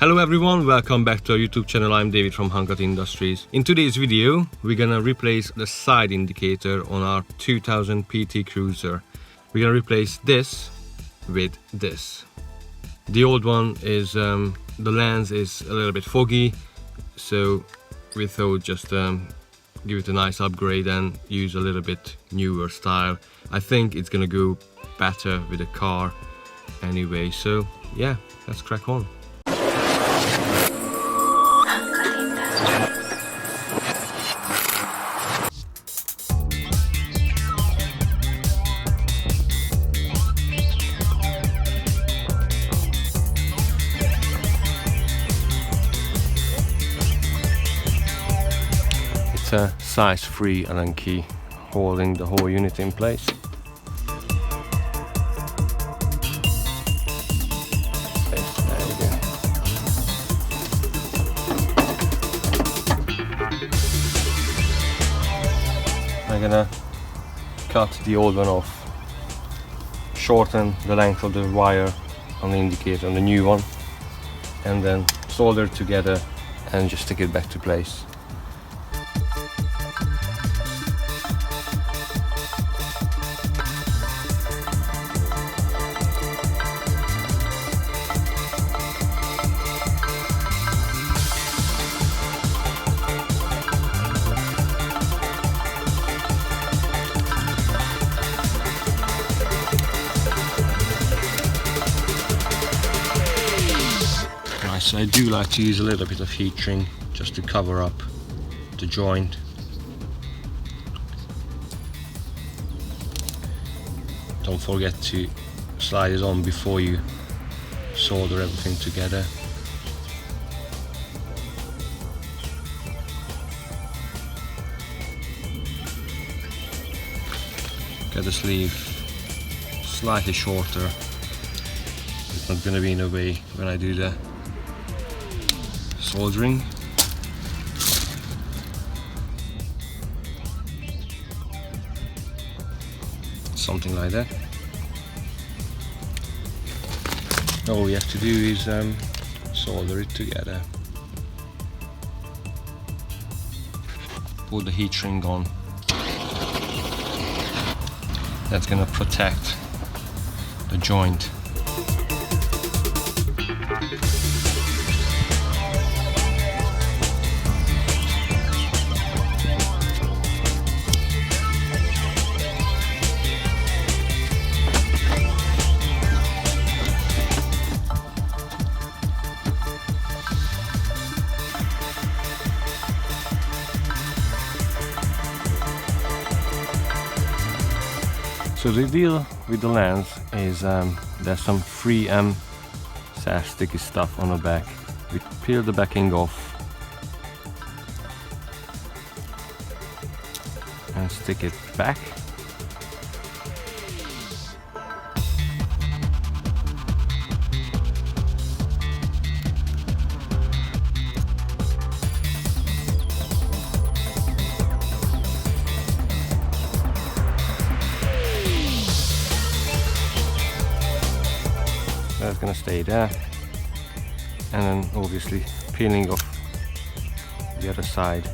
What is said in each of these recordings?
Hello everyone, welcome back to our YouTube channel. I'm David from InkHeartsUK Industries. In today's video, we're gonna replace the side indicator on our 2000 PT Cruiser. We're gonna replace this with this. The old one is, the lens is a little bit foggy, so we thought just give it a nice upgrade and use a little bit newer style. I think it's gonna go better with the car anyway, so yeah, let's crack on. It's a size 3 Allen key holding the whole unit in place. There you go. I'm gonna cut the old one off, shorten the length of the wire on the indicator on the new one, and then solder it together and just stick it back to place. So I do like to use a little bit of heat shrink just to cover up the joint. Don't forget to slide it on before you solder everything together. Get the sleeve slightly shorter. It's not going to be in the way when I do the soldering. Something like that. All we have to do is solder it together. Put the heat shrink on. That's gonna protect the joint. So the deal with the lens is there's some 3M sticky stuff on the back. We peel the backing off and stick it back. That's gonna stay there, and then obviously peeling off the other side.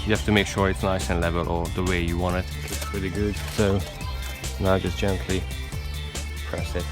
You have to make sure it's nice and level or the way you want it. It's pretty good. So now just gently press it.